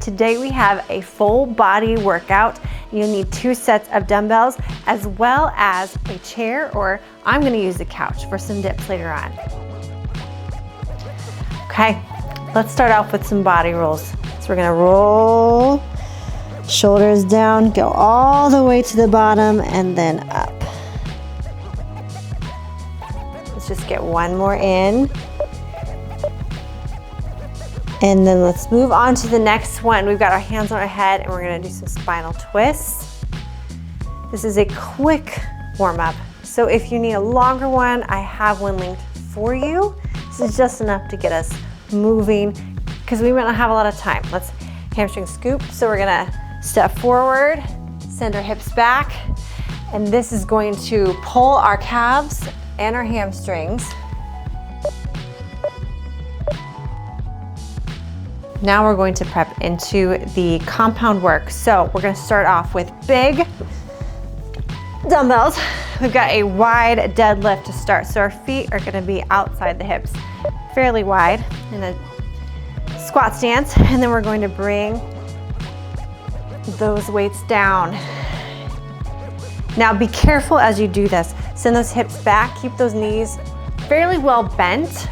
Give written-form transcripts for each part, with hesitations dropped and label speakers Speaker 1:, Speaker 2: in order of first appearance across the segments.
Speaker 1: Today we have a full body workout. You'll need 2 sets of dumbbells as well as a chair, or I'm gonna use the couch for some dips later on. Okay, let's start off with some body rolls. So we're gonna roll, shoulders down, go all the way to the bottom and then up. Let's just get one more in. And then let's move on to the next one. We've got our hands on our head and we're gonna do some spinal twists. This is a quick warm up. So if you need a longer one, I have one linked for you. This is just enough to get us moving because we might not have a lot of time. Let's hamstring scoop. So we're gonna step forward, send our hips back, and this is going to pull our calves and our hamstrings. Now we're going to prep into the compound work. So we're gonna start off with big dumbbells. We've got a wide deadlift to start. So our feet are gonna be outside the hips, fairly wide in a squat stance. And then we're going to bring those weights down. Now be careful as you do this. Send those hips back, keep those knees fairly well bent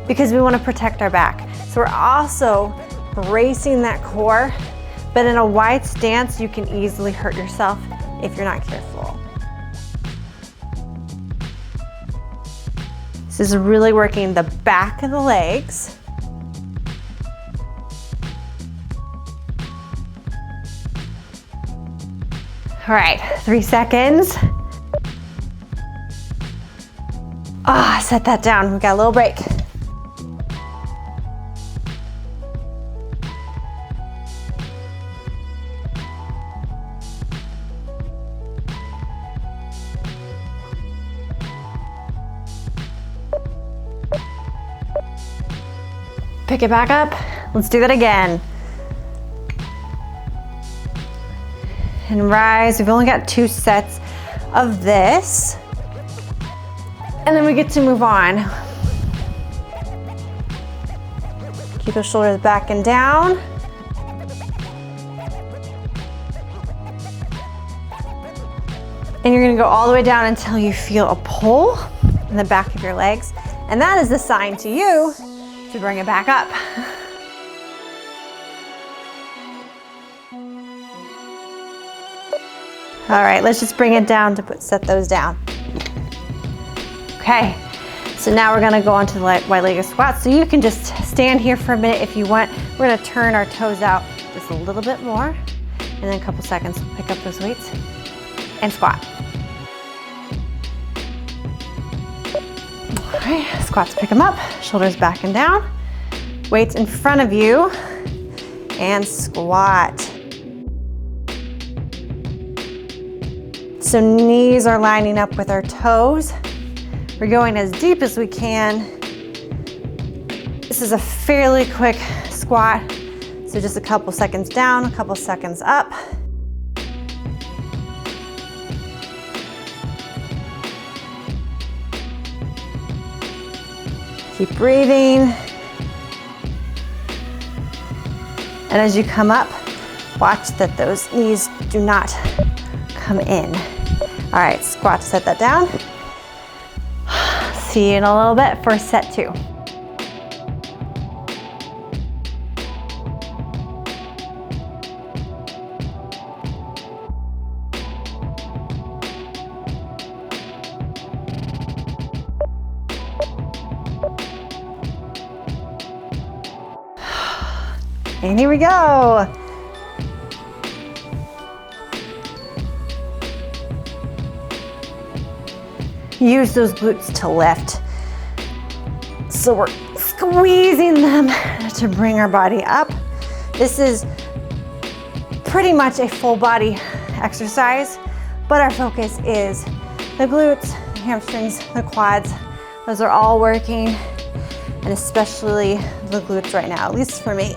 Speaker 1: because we wanna protect our back. So we're also bracing that core, but in a wide stance, you can easily hurt yourself if you're not careful. This is really working the back of the legs. All right, 3 seconds. Set that down, we got a little break. Pick it back up. Let's do that again. And rise. We've only got 2 sets of this. And then we get to move on. Keep those shoulders back and down. And you're gonna go all the way down until you feel a pull in the back of your legs. And that is the sign to you to bring it back up. All right, let's just bring it down to set those down. Okay, so now we're gonna go on to the wide-legged squat. So you can just stand here for a minute if you want. We're gonna turn our toes out just a little bit more, and then a couple seconds, pick up those weights and squat. All right, squats, pick them up, shoulders back and down, weights in front of you, and squat. So knees are lining up with our toes. We're going as deep as we can. This is a fairly quick squat, so just a couple seconds down, a couple seconds up. Keep breathing. And as you come up, watch that those knees do not come in. All right, squat to set that down. See you in a little bit for set 2. And here we go. Use those glutes to lift. So we're squeezing them to bring our body up. This is pretty much a full body exercise, but our focus is the glutes, the hamstrings, the quads. Those are all working, and especially the glutes right now, at least for me.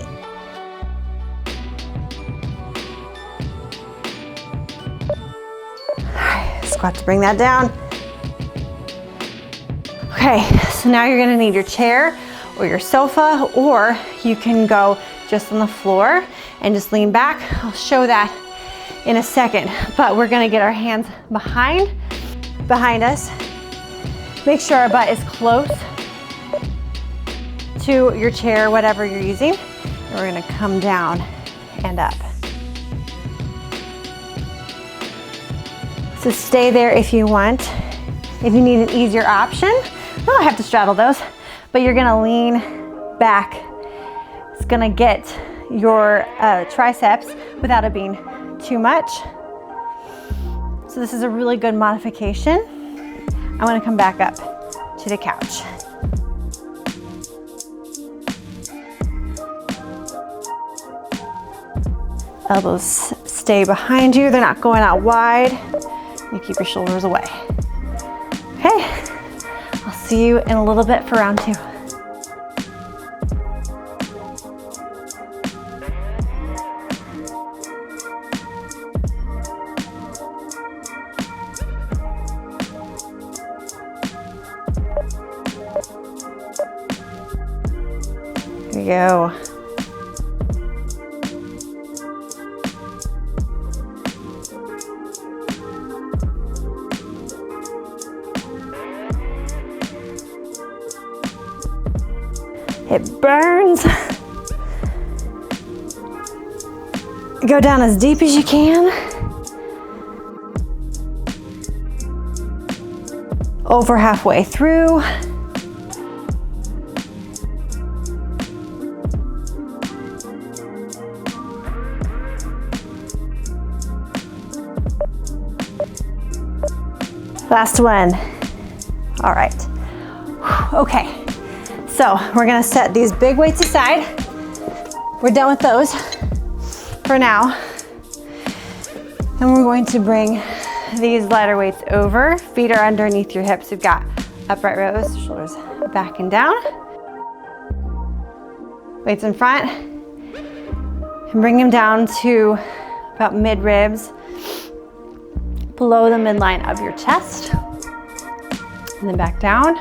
Speaker 1: All right, squat to bring that down. Okay, so now you're gonna need your chair or your sofa, or you can go just on the floor and just lean back. I'll show that in a second, but we're gonna get our hands behind us. Make sure our butt is close to your chair, whatever you're using. And we're gonna come down and up. So stay there if you want. If you need an easier option, I have to straddle those, but you're gonna lean back. It's gonna get your triceps without it being too much. So this is a really good modification. I wanna come back up to the couch. Elbows stay behind you. They're not going out wide. You keep your shoulders away. Okay, I'll see you in a little bit for round 2. Here we go. It burns. Go down as deep as you can. Over halfway through. Last one. All right. Okay. So we're gonna set these big weights aside. We're done with those for now. And we're going to bring these lighter weights over. Feet are underneath your hips. We've got upright rows, shoulders back and down. Weights in front. And bring them down to about mid-ribs, below the midline of your chest. And then back down.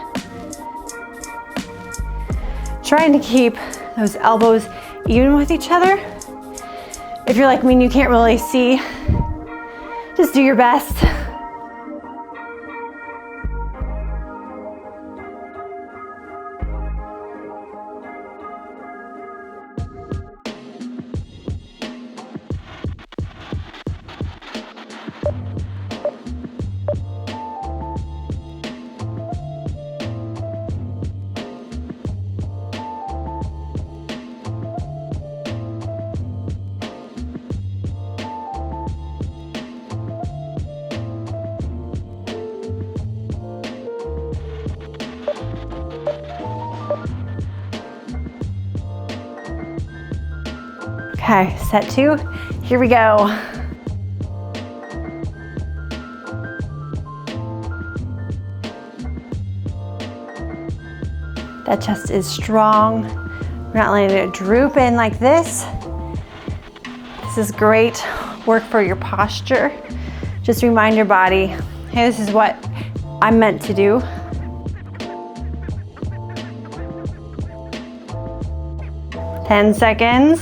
Speaker 1: Trying to keep those elbows even with each other. If you're like me and you can't really see, just do your best. Okay, set 2, here we go. That chest is strong. We're not letting it droop in like this. This is great work for your posture. Just remind your body, hey, this is what I'm meant to do. Ten seconds.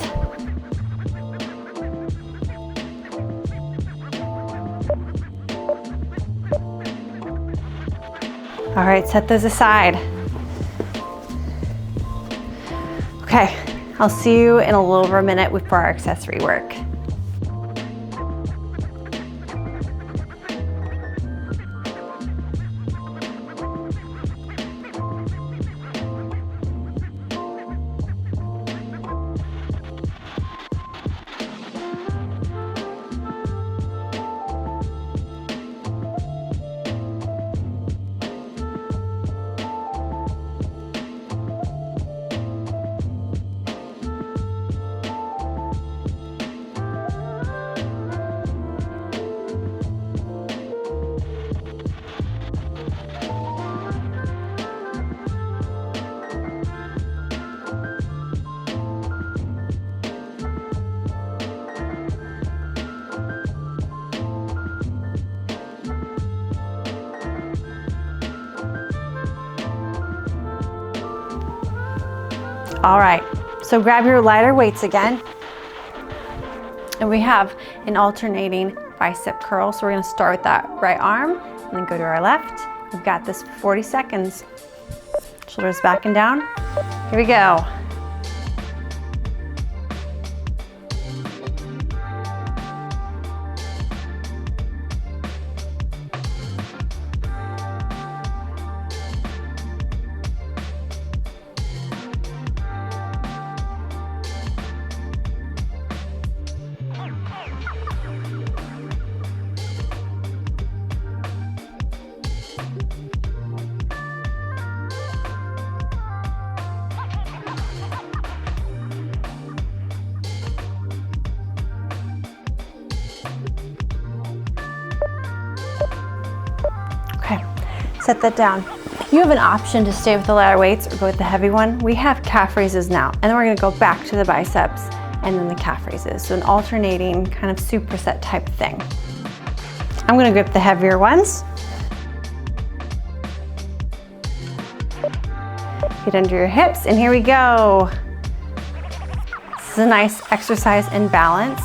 Speaker 1: All right, set those aside. Okay, I'll see you in a little over a minute for our accessory work. All right, so grab your lighter weights again. And we have an alternating bicep curl. So we're gonna start with that right arm and then go to our left. We've got this for 40 seconds. Shoulders back and down. Here we go. Okay, set that down. You have an option to stay with the lighter weights or go with the heavy one. We have calf raises now, and then we're gonna go back to the biceps and then the calf raises. So an alternating kind of superset type thing. I'm gonna grip the heavier ones. Get under your hips, and here we go. This is a nice exercise in balance.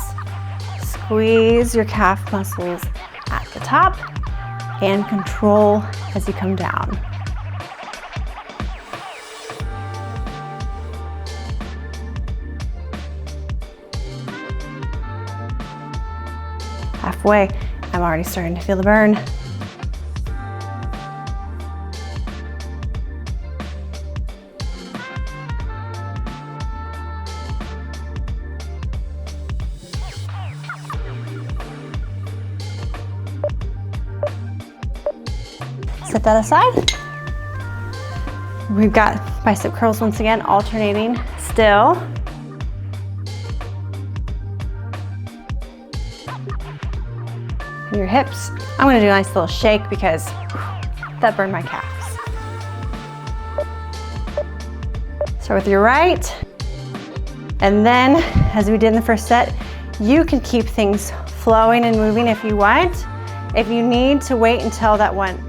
Speaker 1: Squeeze your calf muscles at the top and control as you come down. Halfway, I'm already starting to feel the burn. Set that aside. We've got bicep curls once again, alternating still. And your hips. I'm gonna do a nice little shake because that burned my calves. Start with your right. And then, as we did in the first set, you can keep things flowing and moving if you want. If you need to wait until that one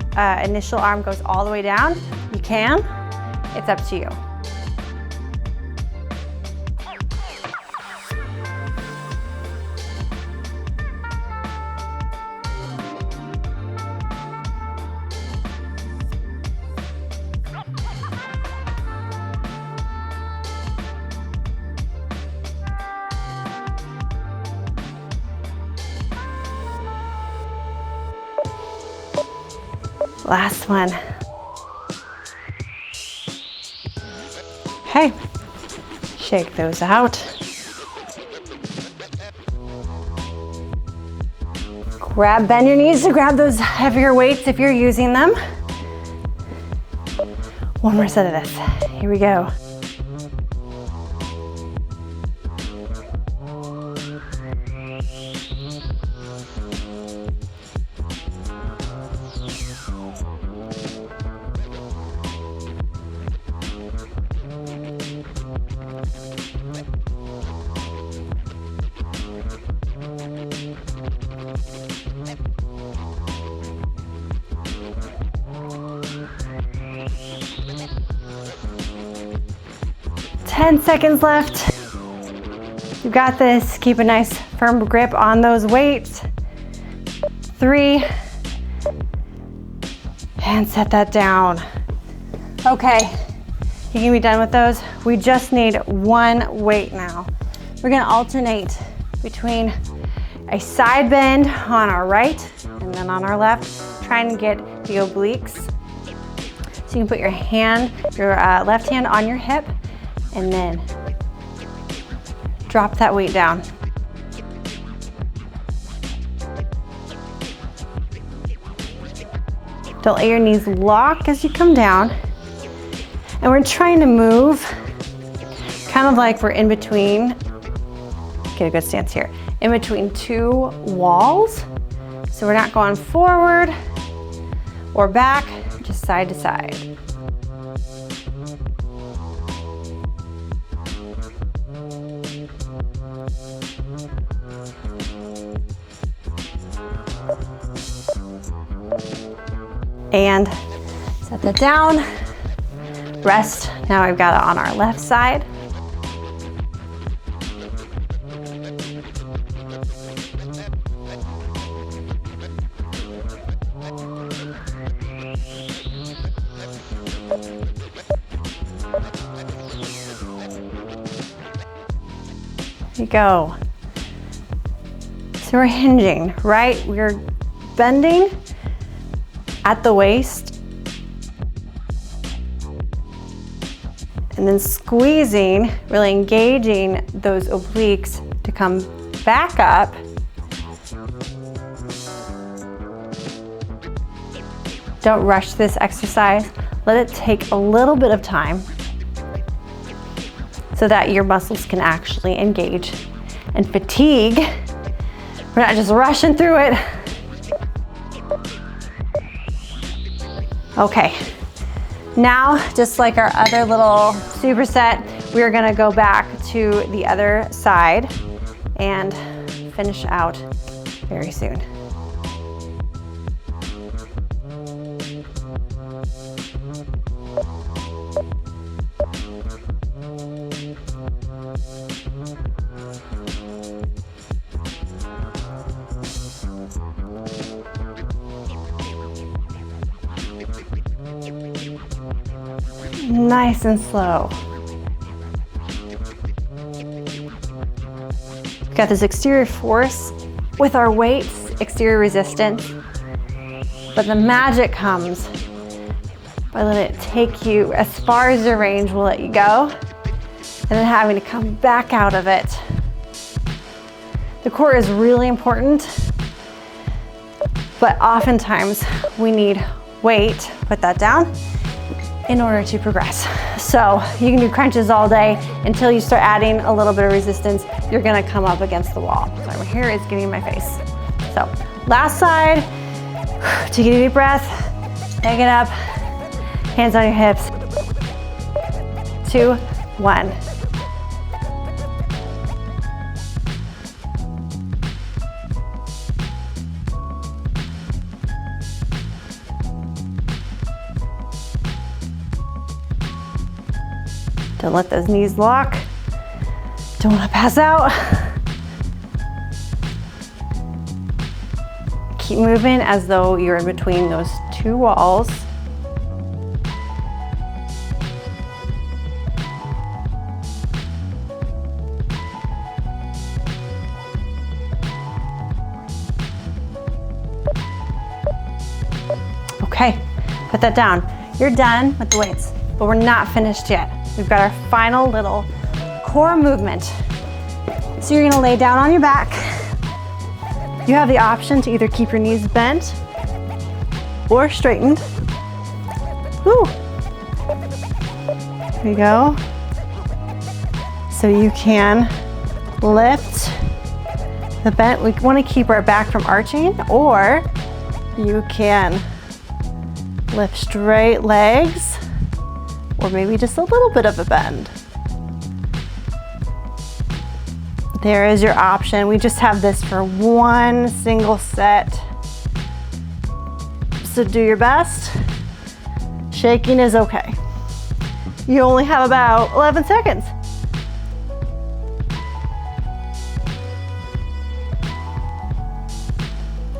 Speaker 1: initial arm goes all the way down, you can. It's up to you. Last one. Okay, shake those out. Bend your knees to grab those heavier weights if you're using them. One more set of this. Here we go. Ten seconds left. You got this. Keep a nice firm grip on those weights. 3, and set that down. Okay, you can be done with those. We just need one weight now. We're gonna alternate between a side bend on our right and then on our left, trying to get the obliques. So you can put your left hand on your hip and then drop that weight down. Don't let your knees lock as you come down. And we're trying to move kind of like we're in between, get a good stance here, in between two walls. So we're not going forward or back, just side to side. And set that down, rest. Now I've got it on our left side. There you go. So we're hinging, right? We're bending at the waist and then squeezing, really engaging those obliques to come back up. Don't rush this exercise. Let it take a little bit of time so that your muscles can actually engage. And fatigue, we're not just rushing through it. Okay, now just like our other little superset, we're gonna go back to the other side and finish out very soon. Nice and slow. We've got this exterior force with our weights, exterior resistance, but the magic comes by letting it take you as far as your range will let you go, and then having to come back out of it. The core is really important, but oftentimes we need weight, put that down, in order to progress. So you can do crunches all day until you start adding a little bit of resistance. You're gonna come up against the wall. Sorry, my hair is getting in my face. So last side, take a deep breath, leg it up, hands on your hips. 2, 1. Don't let those knees lock. Don't want to pass out. Keep moving as though you're in between those two walls. Okay, put that down. You're done with the weights, but we're not finished yet. We've got our final little core movement. So you're gonna lay down on your back. You have the option to either keep your knees bent or straightened. Woo! There you go. So you can lift the bent. We wanna keep our back from arching, or you can lift straight legs, or maybe just a little bit of a bend. There is your option. We just have this for one single set. So do your best. Shaking is okay. You only have about 11 seconds.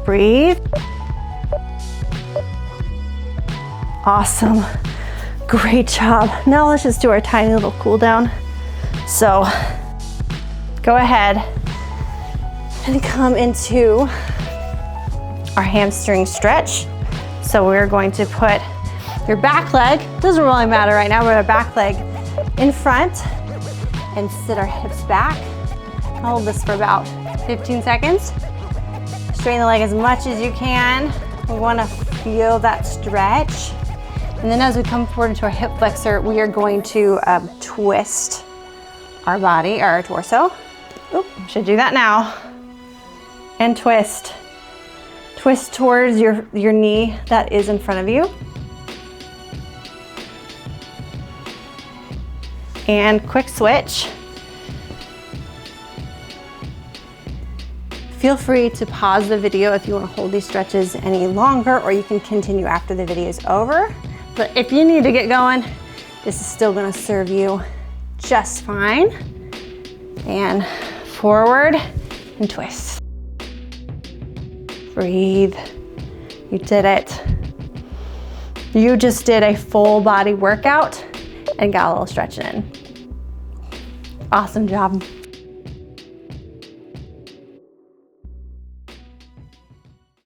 Speaker 1: Breathe. Awesome. Great job. Now let's just do our tiny little cool down. So go ahead and come into our hamstring stretch. So we're going to put your back leg, doesn't really matter right now, but our back leg in front and sit our hips back. Hold this for about 15 seconds. Straighten the leg as much as you can. We want to feel that stretch. And then as we come forward into our hip flexor, we are going to twist our body, or our torso. Oop, should do that now. And twist. Twist towards your knee that is in front of you. And quick switch. Feel free to pause the video if you want to hold these stretches any longer, or you can continue after the video is over. But if you need to get going, this is still going to serve you just fine. And forward and twist. Breathe. You did it. You just did a full body workout and got a little stretching in. Awesome job.